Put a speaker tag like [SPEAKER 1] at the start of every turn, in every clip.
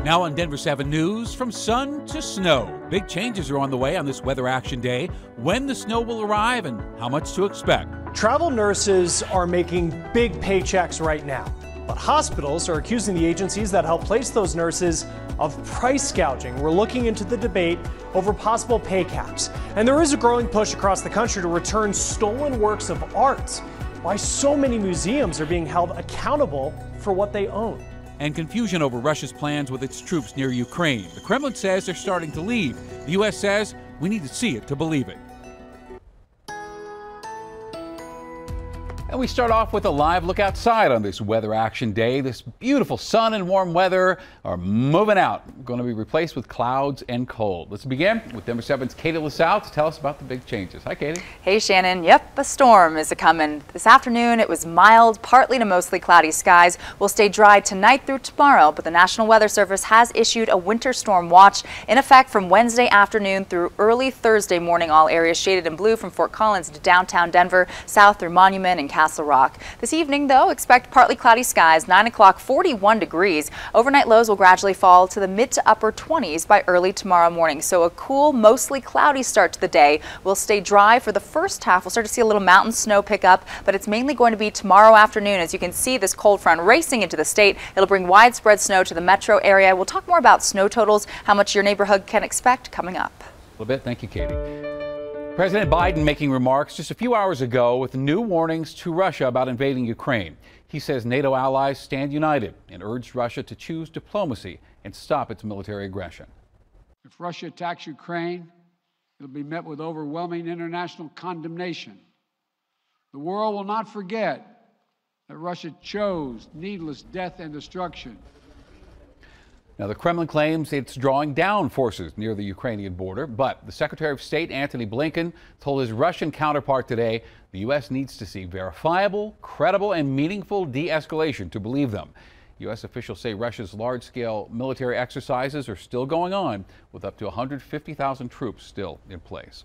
[SPEAKER 1] Now on Denver 7 News, from sun to snow. Big changes are on the way on this Weather Action Day. When the snow will arrive and how much to expect.
[SPEAKER 2] Travel nurses are making big paychecks right now, but hospitals are accusing the agencies that help place those nurses of price gouging. We're looking into the debate over possible pay caps. And there is a growing push across the country to return stolen works of art. Why so many museums are being held accountable for what they own.
[SPEAKER 1] And confusion over Russia's plans with its troops near Ukraine. The Kremlin says they're starting to leave. The U.S. says we need to see it to believe it. And we start off with a live look outside on this Weather Action Day. This beautiful sun and warm weather are moving out. Going to be replaced with clouds and cold. Let's begin with Denver 7's Katie LaSalle to tell us about the big changes. Hi, Katie.
[SPEAKER 3] Hey, Shannon. Yep, a storm is coming. This afternoon it was mild, partly to mostly cloudy skies. Will stay dry tonight through tomorrow, but the National Weather Service has issued a winter storm watch in effect from Wednesday afternoon through early Thursday morning. All areas shaded in blue from Fort Collins to downtown Denver, south through Monument and Castle Rock. This evening, though, expect partly cloudy skies. 9 o'clock, 41 degrees. Overnight lows will gradually fall to the mid to upper 20s by early tomorrow morning. So a cool, mostly cloudy start to the day. We'll stay dry for the first half. We'll start to see a little mountain snow pick up, but it's mainly going to be tomorrow afternoon. As you can see, this cold front racing into the state. It'll bring widespread snow to the metro area. We'll talk more about snow totals, how much your neighborhood can expect coming up.
[SPEAKER 1] A little bit. Thank you, Katie. President Biden making remarks just a few hours ago with new warnings to Russia about invading Ukraine. He says NATO allies stand united and urged Russia to choose diplomacy and stop its military aggression.
[SPEAKER 4] If Russia attacks Ukraine, it'll be met with overwhelming international condemnation. The world will not forget that Russia chose needless death and destruction.
[SPEAKER 1] Now, the Kremlin claims it's drawing down forces near the Ukrainian border, but the Secretary of State, Antony Blinken, told his Russian counterpart today the U.S. needs to see verifiable, credible, and meaningful de-escalation to believe them. U.S. officials say Russia's large-scale military exercises are still going on, with up to 150,000 troops still in place.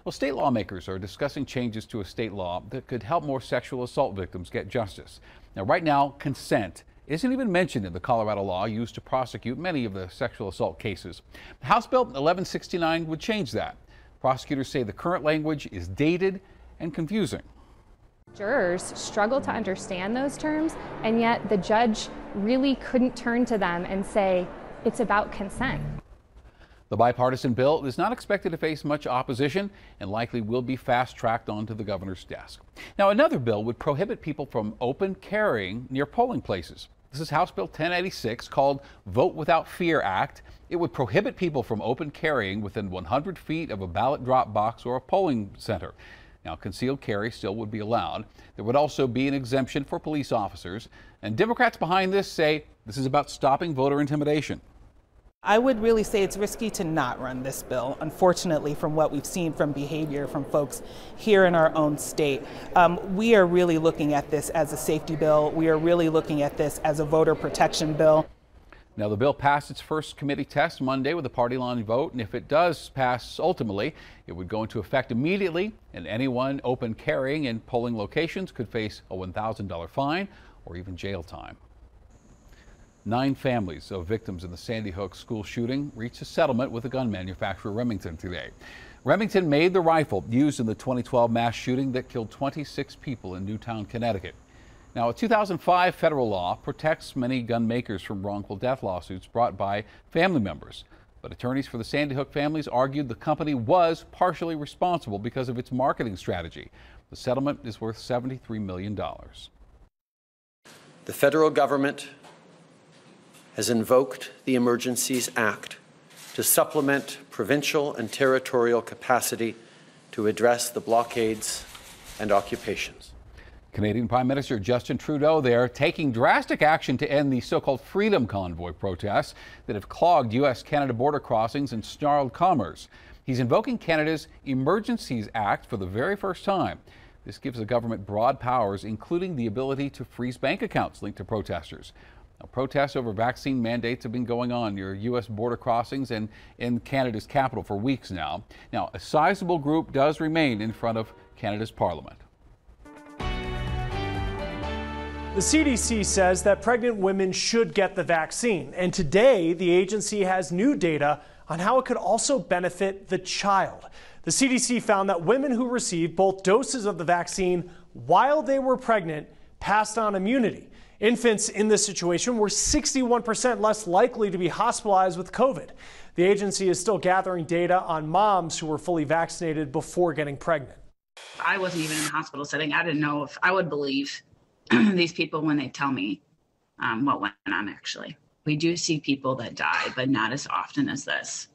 [SPEAKER 1] Well, state lawmakers are discussing changes to a state law that could help more sexual assault victims get justice. Now, right now, consent isn't even mentioned in the Colorado law used to prosecute many of the sexual assault cases. House Bill 1169 would change that. Prosecutors say the current language is dated and confusing.
[SPEAKER 5] Jurors struggle to understand those terms, and yet the judge really couldn't turn to them and say, it's about consent.
[SPEAKER 1] The bipartisan bill is not expected to face much opposition and likely will be fast-tracked onto the governor's desk. Now, another bill would prohibit people from open carrying near polling places. This is House Bill 1086, called Vote Without Fear Act. It would prohibit people from open carrying within 100 feet of a ballot drop box or a polling center. Now, concealed carry still would be allowed. There would also be an exemption for police officers. And Democrats behind this say this is about stopping voter intimidation.
[SPEAKER 6] I would really say it's risky to not run this bill, unfortunately, from what we've seen from behavior from folks here in our own state. We are really looking at this as a safety bill. We are really looking at this as a voter protection bill.
[SPEAKER 1] Now, the bill passed its first committee test Monday with a party line vote, and if it does pass ultimately, it would go into effect immediately, and anyone open carrying in polling locations could face a $1,000 fine or even jail time. 9 families of victims in the Sandy Hook school shooting reached a settlement with the gun manufacturer Remington today. Remington made the rifle used in the 2012 mass shooting that killed 26 people in Newtown, Connecticut. Now, a 2005 federal law protects many gun makers from wrongful death lawsuits brought by family members. But attorneys for the Sandy Hook families argued the company was partially responsible because of its marketing strategy. The settlement is worth $73 million.
[SPEAKER 7] The federal government has invoked the Emergencies Act to supplement provincial and territorial capacity to address the blockades and occupations.
[SPEAKER 1] Canadian Prime Minister Justin Trudeau there taking drastic action to end the so-called Freedom Convoy protests that have clogged U.S.-Canada border crossings and snarled commerce. He's invoking Canada's Emergencies Act for the very first time. This gives the government broad powers, including the ability to freeze bank accounts linked to protesters. Now, protests over vaccine mandates have been going on near U.S. border crossings and in Canada's capital for weeks now. Now, a sizable group does remain in front of Canada's Parliament.
[SPEAKER 2] The CDC says that pregnant women should get the vaccine, and today the agency has new data on how it could also benefit the child. The CDC found that women who received both doses of the vaccine while they were pregnant passed on immunity. Infants in this situation were 61% less likely to be hospitalized with COVID. The agency is still gathering data on moms who were fully vaccinated before getting pregnant.
[SPEAKER 8] I wasn't even in the hospital setting. I didn't know if I would believe these people when they tell me what went on, actually. We do see people that die, but not as often as this.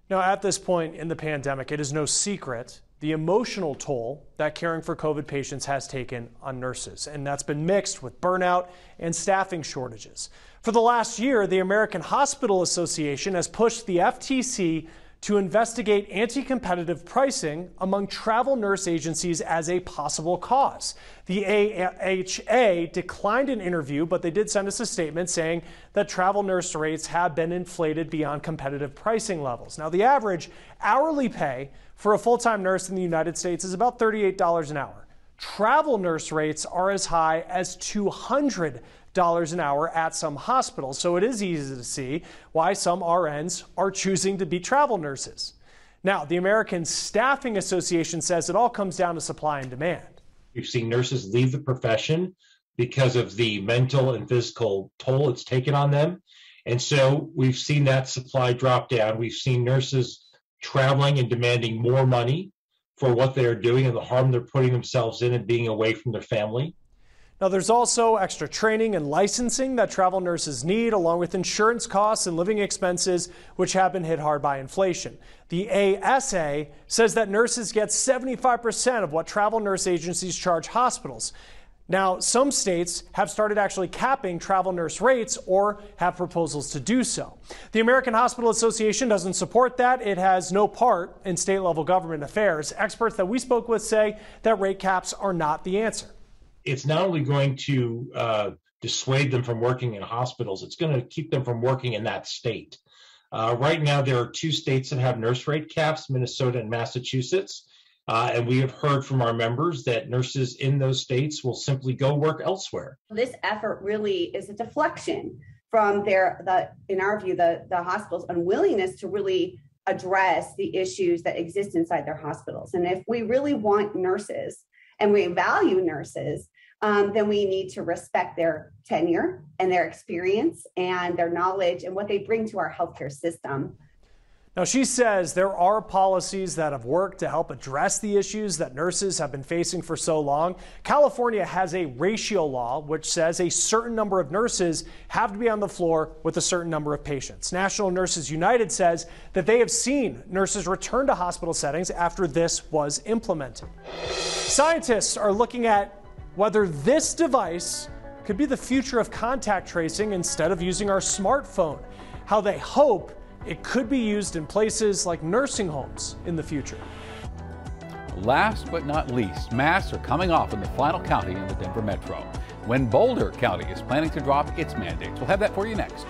[SPEAKER 2] Now, at this point in the pandemic, it is no secret the emotional toll that caring for COVID patients has taken on nurses, and that's been mixed with burnout and staffing shortages. For the last year, the American Hospital Association has pushed the FTC to investigate anti-competitive pricing among travel nurse agencies as a possible cause. The AHA declined an interview, but they did send us a statement saying that travel nurse rates have been inflated beyond competitive pricing levels. Now, the average hourly pay for a full-time nurse in the United States is about $38 an hour. Travel nurse rates are as high as $200 an hour at some hospitals, so it is easy to see why some RNs are choosing to be travel nurses. Now, the American Staffing Association says it all comes down to supply and demand.
[SPEAKER 9] We've seen nurses leave the profession because of the mental and physical toll it's taken on them. And so we've seen that supply drop down. We've seen nurses traveling and demanding more money for what they're doing and the harm they're putting themselves in and being away from their family.
[SPEAKER 2] Now, there's also extra training and licensing that travel nurses need, along with insurance costs and living expenses, which have been hit hard by inflation. The ASA says that nurses get 75% of what travel nurse agencies charge hospitals. Now, some states have started actually capping travel nurse rates or have proposals to do so. The American Hospital Association doesn't support that. It has no part in state-level government affairs. Experts that we spoke with say that rate caps are not the answer.
[SPEAKER 9] It's not only going to dissuade them from working in hospitals, it's going to keep them from working in that state. Right now, there are 2 states that have nurse rate caps, Minnesota and Massachusetts. And we have heard from our members that nurses in those states will simply go work elsewhere.
[SPEAKER 10] This effort really is a deflection from in our view, the hospital's unwillingness to really address the issues that exist inside their hospitals. And if we really want nurses and we value nurses, then we need to respect their tenure and their experience and their knowledge and what they bring to our healthcare system.
[SPEAKER 2] Now, she says there are policies that have worked to help address the issues that nurses have been facing for so long. California has a ratio law which says a certain number of nurses have to be on the floor with a certain number of patients. National Nurses United says that they have seen nurses return to hospital settings after this was implemented. Scientists are looking at whether this device could be the future of contact tracing instead of using our smartphone, how they hope it could be used in places like nursing homes in the future.
[SPEAKER 1] Last but not least, masks are coming off in the final county in the Denver metro, when Boulder County is planning to drop its mandates. We'll have that for you next.